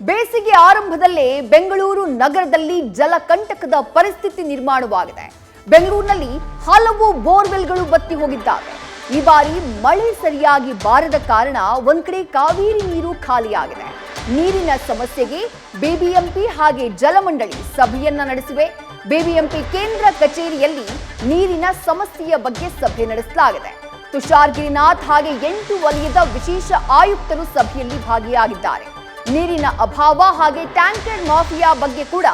ಬೇಸಿಗೆ ಆರಂಭದಲ್ಲೇ ಬೆಂಗಳೂರು ನಗರದಲ್ಲಿ ಜಲಕಂಟಕದ ಪರಿಸ್ಥಿತಿ ನಿರ್ಮಾಣವಾಗಿದೆ. ಬೆಂಗಳೂರಿನಲ್ಲಿ ಹಲವು ಬೋರ್ವೆಲ್ಗಳು ಬತ್ತಿ ಹೋಗಿದ್ದಾವೆ. ಈ ಬಾರಿ ಮಳೆ ಸರಿಯಾಗಿ ಬಾರದ ಕಾರಣ ಒಂದ್ ಕಡೆ ಕಾವೇರಿ ನೀರು ಖಾಲಿಯಾಗಿದೆ. ನೀರಿನ ಸಮಸ್ಯೆಗೆ ಬಿಬಿಎಂಪಿ ಹಾಗೆ ಜಲಮಂಡಳಿ ಸಭೆಯನ್ನ ನಡೆಸಿವೆ. ಬಿಬಿಎಂಪಿ ಕೇಂದ್ರ ಕಚೇರಿಯಲ್ಲಿ ನೀರಿನ ಸಮಸ್ಯೆಯ ಬಗ್ಗೆ ಸಭೆ ನಡೆಸಲಾಗಿದೆ. ತುಷಾರ್ ಗಿರಿನಾಥ್ ಹಾಗೆ 8 ವಲಯದ ವಿಶೇಷ ಆಯುಕ್ತರು ಸಭೆಯಲ್ಲಿ ಭಾಗಿಯಾಗಿದ್ದಾರೆ. ನೀರಿನ ಅಭಾವ ಹಾಗೆ ಟ್ಯಾಂಕರ್ ಮಾಫಿಯಾ ಬಗ್ಗೆ ಕೂಡ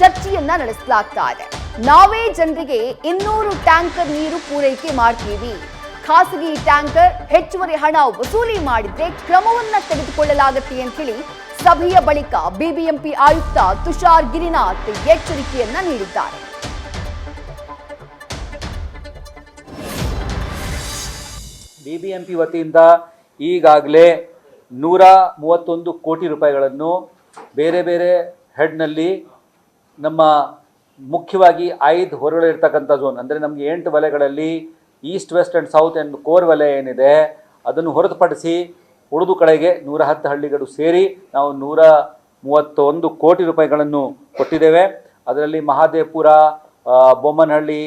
ಚರ್ಚೆಯನ್ನ ನಡೆಸಲಾಗ್ತಾ ಇದೆ. ನಾವೇ ಜನರಿಗೆ 200 ಟ್ಯಾಂಕರ್ ನೀರು ಪೂರೈಕೆ ಮಾಡ್ತೀವಿ, ಖಾಸಗಿ ಟ್ಯಾಂಕರ್ ಹೆಚ್ಚುವರಿ ಹಣ ವಸೂಲಿ ಮಾಡಿದ್ರೆ ಕ್ರಮವನ್ನ ತೆಗೆದುಕೊಳ್ಳಲಾಗುತ್ತೆ ಅಂತ ಹೇಳಿ ಸಭೆಯ ಬಳಿಕ ಬಿಬಿಎಂಪಿ ಆಯುಕ್ತ ತುಷಾರ್ ಗಿರಿನಾಥ್ ಎಚ್ಚರಿಕೆಯನ್ನ ನೀಡಿದ್ದಾರೆ. ಬಿಬಿಎಂಪಿ ವತಿಯಿಂದ ಈಗಾಗಲೇ 131 ಕೋಟಿ ರೂಪಾಯಿಗಳನ್ನು ಬೇರೆ ಬೇರೆ ಹೆಡ್ನಲ್ಲಿ ನಮ್ಮ ಮುಖ್ಯವಾಗಿ 5 ಹೊರಗಳಿರ್ತಕ್ಕಂಥ ಝೋನ್ ಅಂದರೆ ನಮಗೆ 8 ವಲಯಗಳಲ್ಲಿ east west and south and core ವಲಯ ಏನಿದೆ ಅದನ್ನು ಹೊರತುಪಡಿಸಿ ಉಳಿದು ಕಡೆಗೆ 110 ಹಳ್ಳಿಗಳು ಸೇರಿ ನಾವು 131 ಕೋಟಿ ರೂಪಾಯಿಗಳನ್ನು ಕೊಟ್ಟಿದ್ದೇವೆ. ಅದರಲ್ಲಿ ಮಹಾದೇವಪುರ, ಬೊಮ್ಮನಹಳ್ಳಿ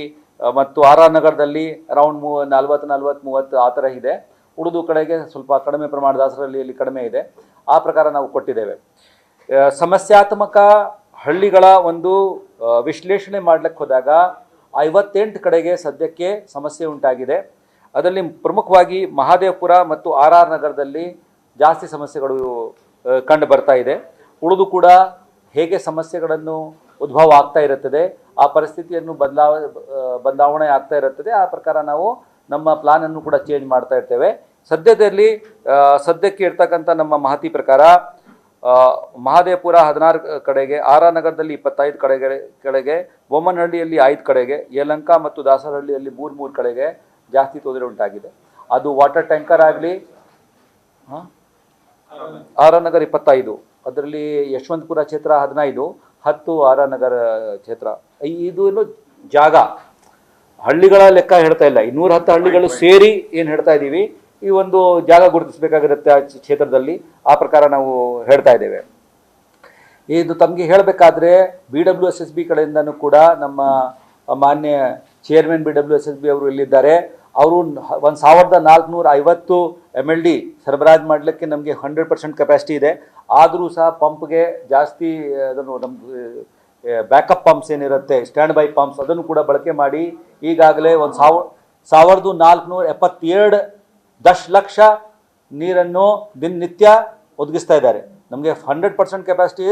ಮತ್ತು ಆರ್ ಆರ್ ನಗರದಲ್ಲಿ ಅರೌಂಡ್ 40-30 ಆ ಥರ ಇದೆ. ಉಳಿದು ಕಡೆಗೆ ಸ್ವಲ್ಪ ಕಡಿಮೆ ಪ್ರಮಾಣ, ದಾಸರಹಳ್ಳಿಯಲ್ಲಿ ಕಡಿಮೆ ಇದೆ. ಆ ಪ್ರಕಾರ ನಾವು ಕೊಟ್ಟಿದ್ದೇವೆ. ಸಮಸ್ಯಾತ್ಮಕ ಹಳ್ಳಿಗಳ ಒಂದು ವಿಶ್ಲೇಷಣೆ ಮಾಡಲಿಕ್ಕೆ ಹೋದಾಗ 58 ಕಡೆಗೆ ಸದ್ಯಕ್ಕೆ ಸಮಸ್ಯೆ ಉಂಟಾಗಿದೆ. ಅದರಲ್ಲಿ ಪ್ರಮುಖವಾಗಿ ಮಹಾದೇವಪುರ ಮತ್ತು ಆರ್ ಆರ್ ನಗರದಲ್ಲಿ ಜಾಸ್ತಿ ಸಮಸ್ಯೆಗಳು ಕಂಡು ಬರ್ತಾ ಇದೆ. ಉಳಿದು ಕೂಡ ಹೇಗೆ ಸಮಸ್ಯೆಗಳನ್ನು ಉದ್ಭವ ಆಗ್ತಾ ಇರುತ್ತದೆ, ಆ ಪರಿಸ್ಥಿತಿಯನ್ನು ಬದಲಾವಣೆ ಆಗ್ತಾ ಇರುತ್ತದೆ. ಆ ಪ್ರಕಾರ ನಾವು ನಮ್ಮ ಪ್ಲಾನನ್ನು ಕೂಡ ಚೇಂಜ್ ಮಾಡ್ತಾ ಇರ್ತೇವೆ. ಸದ್ಯಕ್ಕೆ ಇರ್ತಕ್ಕಂಥ ನಮ್ಮ ಮಾಹಿತಿ ಪ್ರಕಾರ ಮಹಾದೇವಪುರ 16 ಕಡೆಗೆ, ಆರ್ ಆರ್ ನಗರದಲ್ಲಿ 25 ಕಡೆಗೆ, ಬೊಮ್ಮನಹಳ್ಳಿಯಲ್ಲಿ 5 ಕಡೆಗೆ, ಯಲಹಂಕ ಮತ್ತು ದಾಸರಹಳ್ಳಿಯಲ್ಲಿ 3 ಕಡೆಗೆ ಜಾಸ್ತಿ ತೊಂದರೆ ಉಂಟಾಗಿದೆ. ಅದು ವಾಟರ್ ಟ್ಯಾಂಕರ್ ಆಗಲಿ, ಆರ್ ಆರ್ ನಗರ 25, ಅದರಲ್ಲಿ ಯಶವಂತಪುರ ಕ್ಷೇತ್ರ 15, 10 ಆರ್ ಆರ್ ನಗರ ಕ್ಷೇತ್ರ. ಇದು ಜಾಗ ಹಳ್ಳಿಗಳ ಲೆಕ್ಕ ಹೇಳ್ತಾ ಇಲ್ಲ, 210 ಹಳ್ಳಿಗಳು ಸೇರಿ ಏನು ಹೇಳ್ತಾ ಇದ್ದೀವಿ, ಈ ಒಂದು ಜಾಗ ಗುರುತಿಸಬೇಕಾಗಿರುತ್ತೆ ಆ ಕ್ಷೇತ್ರದಲ್ಲಿ. ಆ ಪ್ರಕಾರ ನಾವು ಹೇಳ್ತಾ ಇದ್ದೇವೆ. ಇದು ತಮಗೆ ಹೇಳಬೇಕಾದ್ರೆ BWSSB ಕಡೆಯಿಂದನೂ ಕೂಡ ನಮ್ಮ ಮಾನ್ಯ ಚೇರ್ಮನ್ BWSSB ಅವರು ಇಲ್ಲಿದ್ದಾರೆ. ಅವರು 1450 MLD ಸರಬರಾಜು ಮಾಡಲಿಕ್ಕೆ ನಮಗೆ 100% ಕೆಪಾಸಿಟಿ ಇದೆ. ಆದರೂ ಸಹ ಪಂಪ್ಗೆ ಜಾಸ್ತಿ ಅದನ್ನು ನಮ್ಗೆ ಬ್ಯಾಕಪ್ ಪಂಪ್ಸ್ ಏನಿರುತ್ತೆ, ಸ್ಟ್ಯಾಂಡ್ ಬೈ ಪಂಪ್ಸ್, ಅದನ್ನು ಕೂಡ ಬಳಕೆ ಮಾಡಿ ಈಗಾಗಲೇ 1472 ದಶಲಕ್ಷ ನೀರನ್ನು ದಿನನಿತ್ಯ ಒದಗಿಸ್ತಾ ಇದ್ದಾರೆ. ನಮಗೆ 100% ಕೆಪಾಸಿಟಿ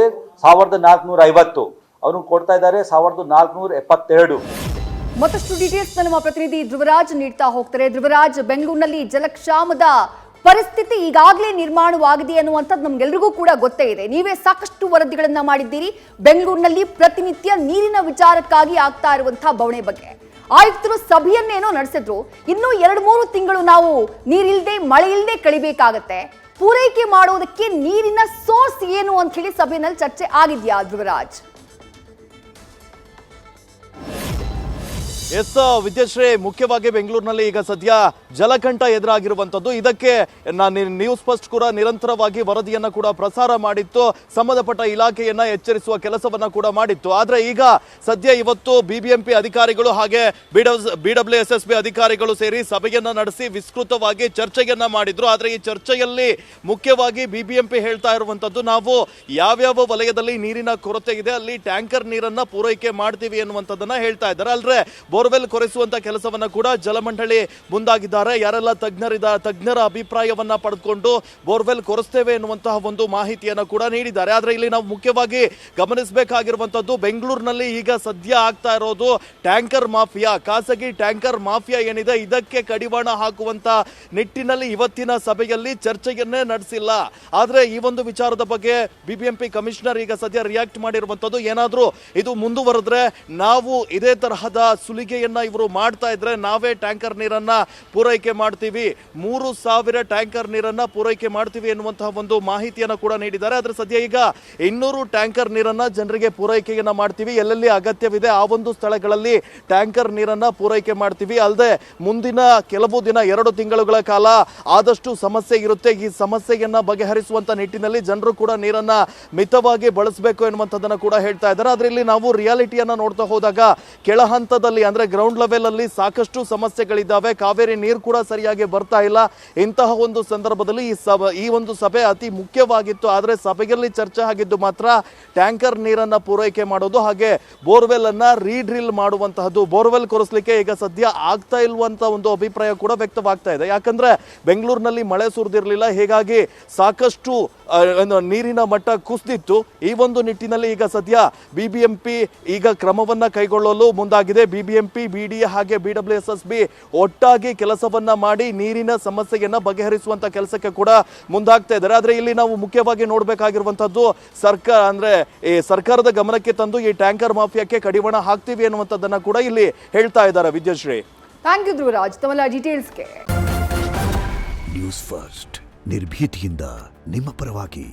1450, ಅವರು ಕೊಡ್ತಾ ಇದ್ದಾರೆ 1472. ಮತ್ತಷ್ಟು ಡೀಟೇಲ್ಸ್ ನಮ್ಮ ಪ್ರತಿನಿಧಿ ಧ್ರುವರಾಜ್ ನೀಡ್ತಾ ಹೋಗ್ತಾರೆ. ಧ್ರುವರಾಜ್, ಬೆಂಗಳೂರಿನಲ್ಲಿ ಜಲಕ್ಷಾಮದ ಪರಿಸ್ಥಿತಿ ಈಗಾಗಲೇ ನಿರ್ಮಾಣವಾಗಿದೆ ಅನ್ನುವಂಥದ್ದು ನಮ್ಗೆಲ್ರಿಗೂ ಕೂಡ ಗೊತ್ತೇ ಇದೆ. ನೀವೇ ಸಾಕಷ್ಟು ವರದಿಗಳನ್ನ ಮಾಡಿದ್ದೀರಿ ಬೆಂಗಳೂರಿನಲ್ಲಿ ಪ್ರತಿನಿತ್ಯ ನೀರಿನ ವಿಚಾರಕ್ಕಾಗಿ ಆಗ್ತಾ ಇರುವಂತಹ ಬವಣೆ ಬಗ್ಗೆ. ಆಯುಕ್ತರು ಸಭೆಯನ್ನೇನೋ ನಡೆಸಿದ್ರು, ಇನ್ನೂ 2-3 ತಿಂಗಳು ನಾವು ನೀರಿಲ್ಲದೆ ಮಳೆ ಇಲ್ಲದೆ ಕಳಿಬೇಕಾಗತ್ತೆ. ಪೂರೈಕೆ ಮಾಡೋದಕ್ಕೆ ನೀರಿನ ಸೋರ್ಸ್ ಏನು ಅಂತ ಹೇಳಿ ಸಭೆಯಲ್ಲಿ ಚರ್ಚೆ ಆಗಿದೆಯಾ ಧ್ರುವರಾಜ್? ಎಸ್ ವಿದ್ಯಾಶ್ರೀ, ಮುಖ್ಯವಾಗಿ ಬೆಂಗಳೂರಿನಲ್ಲಿ ಈಗ ಸದ್ಯ ಜಲಕಂಠ ಎದುರಾಗಿರುವಂಥದ್ದು. ಇದಕ್ಕೆ ನ್ಯೂಸ್ ಫಸ್ಟ್ ಕೂಡ ನಿರಂತರವಾಗಿ ವರದಿಯನ್ನ ಕೂಡ ಪ್ರಸಾರ ಮಾಡಿತ್ತು, ಸಂಬಂಧಪಟ್ಟ ಇಲಾಖೆಯನ್ನ ಎಚ್ಚರಿಸುವ ಕೆಲಸವನ್ನ ಕೂಡ ಮಾಡಿತ್ತು. ಆದ್ರೆ ಈಗ ಸದ್ಯ ಇವತ್ತು ಬಿಬಿಎಂಪಿ ಅಧಿಕಾರಿಗಳು ಹಾಗೆ BWSSB ಅಧಿಕಾರಿಗಳು ಸೇರಿ ಸಭೆಯನ್ನ ನಡೆಸಿ ವಿಸ್ತೃತವಾಗಿ ಚರ್ಚೆಯನ್ನ ಮಾಡಿದ್ರು. ಆದ್ರೆ ಈ ಚರ್ಚೆಯಲ್ಲಿ ಮುಖ್ಯವಾಗಿ ಬಿಬಿಎಂಪಿ ಹೇಳ್ತಾ ಇರುವಂತದ್ದು, ನಾವು ಯಾವ್ಯಾವ ವಲಯದಲ್ಲಿ ನೀರಿನ ಕೊರತೆ ಇದೆ ಅಲ್ಲಿ ಟ್ಯಾಂಕರ್ ನೀರನ್ನ ಪೂರೈಕೆ ಮಾಡ್ತೀವಿ ಅನ್ನುವಂಥದ್ದನ್ನ ಹೇಳ್ತಾ ಇದ್ದಾರೆ. ಅಲ್ರೆ ಬೋರ್ವೆಲ್ ಕೊರೆಸುವಂತ ಕೆಲಸವನ್ನ ಕೂಡ ಜಲಮಂಡಳಿ ಮುಂದಾಗಿದ್ದಾರೆ. ಯಾರೆಲ್ಲ ತಜ್ಞರ ಅಭಿಪ್ರಾಯವನ್ನ ಪಡೆದುಕೊಂಡು ಬೋರ್ವೆಲ್ ಕೊರೆಸ್ತೇವೆ ಎನ್ನುವಂತಹ ಒಂದು ಮಾಹಿತಿಯನ್ನ ಕೂಡ ನೀಡಿದ್ದಾರೆ. ಆದ್ರೆ ಇಲ್ಲಿ ನಾವು ಮುಖ್ಯವಾಗಿ ಗಮನಿಸಬೇಕಾಗಿರುವಂತದ್ದು, ಬೆಂಗಳೂರಿನಲ್ಲಿ ಈಗ ಸದ್ಯ ಆಗ್ತಾ ಇರೋದು ಟ್ಯಾಂಕರ್ ಮಾಫಿಯಾ, ಖಾಸಗಿ ಟ್ಯಾಂಕರ್ ಮಾಫಿಯಾ ಏನಿದೆ ಇದಕ್ಕೆ ಕಡಿವಾಣ ಹಾಕುವಂತ ನಿಟ್ಟಿನಲ್ಲಿ ಇವತ್ತಿನ ಸಭೆಯಲ್ಲಿ ಚರ್ಚೆಯನ್ನೇ ನಡೆಸಿಲ್ಲ. ಆದ್ರೆ ಈ ಒಂದು ವಿಚಾರದ ಬಗ್ಗೆ ಬಿಬಿಎಂಪಿ ಕಮಿಷನರ್ ಈಗ ಸದ್ಯ ರಿಯಾಕ್ಟ್ ಮಾಡಿರುವಂತದ್ದು, ಏನಾದ್ರೂ ಇದು ಮುಂದುವರೆದ್ರೆ ನಾವು ಇದೇ ತರಹದ ಸುಲಿಗೆ ಪೂರೈಕೆಯನ್ನ ಇವರು ಮಾಡ್ತಾ ಇದ್ರೆ ನಾವೇ ಟ್ಯಾಂಕರ್ ನೀರನ್ನ ಪೂರೈಕೆ ಮಾಡ್ತೀವಿ, 3,000 ಟ್ಯಾಂಕರ್ ನೀರನ್ನ ಪೂರೈಕೆ ಮಾಡ್ತೀವಿ ಎನ್ನುವಂತಹ ಒಂದು ಮಾಹಿತಿಯನ್ನ ಕೂಡ ನೀಡಿದ್ದಾರೆ. ಆದ್ರೆ ಸದ್ಯ ಈಗ 200 ಟ್ಯಾಂಕರ್ ನೀರನ್ನ ಜನರಿಗೆ ಪೂರೈಕೆಯನ್ನ ಮಾಡ್ತೀವಿ, ಎಲ್ಲೆಲ್ಲಿ ಅಗತ್ಯವಿದೆ ಆ ಒಂದು ಸ್ಥಳಗಳಲ್ಲಿ ಟ್ಯಾಂಕರ್ ನೀರನ್ನ ಪೂರೈಕೆ ಮಾಡ್ತೀವಿ. ಅಲ್ಲದೆ ಮುಂದಿನ ಕೆಲವು ದಿನ 2 ತಿಂಗಳುಗಳ ಕಾಲ ಆದಷ್ಟು ಸಮಸ್ಯೆ ಇರುತ್ತೆ. ಈ ಸಮಸ್ಯೆಯನ್ನ ಬಗೆಹರಿಸುವಂತ ನಿಟ್ಟಿನಲ್ಲಿ ಜನರು ಕೂಡ ನೀರನ್ನ ಮಿತವಾಗಿ ಬಳಸಬೇಕು ಎನ್ನುವಂಥದ್ದನ್ನ ಕೂಡ ಹೇಳ್ತಾ ಇದ್ದಾರೆ. ಆದ್ರೆ ಇಲ್ಲಿ ನಾವು ರಿಯಾಲಿಟಿಯನ್ನ ನೋಡ್ತಾ ಹೋದಾಗ ಕೆಳ ಹಂತದಲ್ಲಿ ಅಂದ್ರೆ ಗ್ರೌಂಡ್ ಲೆವೆಲ್ ಅಲ್ಲಿ ಸಾಕಷ್ಟು ಸಮಸ್ಯೆಗಳಿದ್ದಾವೆ. ಕಾವೇರಿ ನೀರು ಕೂಡ ಸರಿಯಾಗಿ ಬರ್ತಾ ಇಲ್ಲ. ಇಂತಹ ಒಂದು ಸಂದರ್ಭದಲ್ಲಿ ಈ ಒಂದು ಸಭೆ ಅತಿ ಮುಖ್ಯವಾಗಿತ್ತು. ಆದ್ರೆ ಸಭೆಯಲ್ಲಿ ಚರ್ಚೆ ಆಗಿದ್ದು ಮಾತ್ರ ಟ್ಯಾಂಕರ್ ನೀರನ್ನ ಪೂರೈಕೆ ಮಾಡೋದು, ಹಾಗೆ ಬೋರ್ವೆಲ್ ಅನ್ನ ರೀಡ್ರಿಲ್ ಮಾಡುವಂತಹದ್ದು. ಬೋರ್ವೆಲ್ ಕೊರೆಸಲಿಕ್ಕೆ ಈಗ ಸದ್ಯ ಆಗ್ತಾ ಇಲ್ವಂತ ಒಂದು ಅಭಿಪ್ರಾಯ ಕೂಡ ವ್ಯಕ್ತವಾಗ್ತಾ ಇದೆ. ಯಾಕಂದ್ರೆ ಬೆಂಗಳೂರಿನಲ್ಲಿ ಮಳೆ ಸುರಿದಿರಲಿಲ್ಲ, ಹೀಗಾಗಿ ಸಾಕಷ್ಟು ನೀರಿನ ಮಟ್ಟ ಕುಸಿದಿತ್ತು. ಈ ಒಂದು ನಿಟ್ಟಿನಲ್ಲಿ ಈಗ ಸದ್ಯ ಬಿಬಿಎಂಪಿ ಈಗ ಕ್ರಮವನ್ನ ಕೈಗೊಳ್ಳಲು ಮುಂದಾಗಿದೆ. ಬಿಬಿಎಂಪಿ, ಬಿಡಿಎ ಹಾಗೆ BWSSB ಒಟ್ಟಾಗಿ ಕೆಲಸವನ್ನ ಮಾಡಿ ನೀರಿನ ಸಮಸ್ಯೆಯನ್ನ ಬಗೆಹರಿಸುವಂತ ಕೆಲಸಕ್ಕೆ ಕೂಡ ಮುಂದಾಗ್ತಾ ಇದ್ದಾರೆ. ಆದ್ರೆ ಇಲ್ಲಿ ನಾವು ಮುಖ್ಯವಾಗಿ ನೋಡ್ಬೇಕಾಗಿರುವಂತದ್ದು ಸರ್ಕಾರದ ಗಮನಕ್ಕೆ ತಂದು ಈ ಟ್ಯಾಂಕರ್ ಮಾಫಿಯಾಕ್ಕೆ ಕಡಿವಾಣ ಹಾಕ್ತೀವಿ ಅನ್ನುವಂಥದ್ದನ್ನ ಕೂಡ ಇಲ್ಲಿ ಹೇಳ್ತಾ ಇದ್ದಾರೆ. ವಿದ್ಯಾಶ್ರೀ, ಥ್ಯಾಂಕ್ ಯು ಧ್ರುವರಾಜ್ ತಮ್ಮ ಡೀಟೇಲ್ಸ್ಗೆ. ನ್ಯೂಸ್ ಫಸ್ಟ್ ನಿರ್ಭೀತಿಯಿಂದ ನಿಮ್ಮ ಪರವಾಗಿ.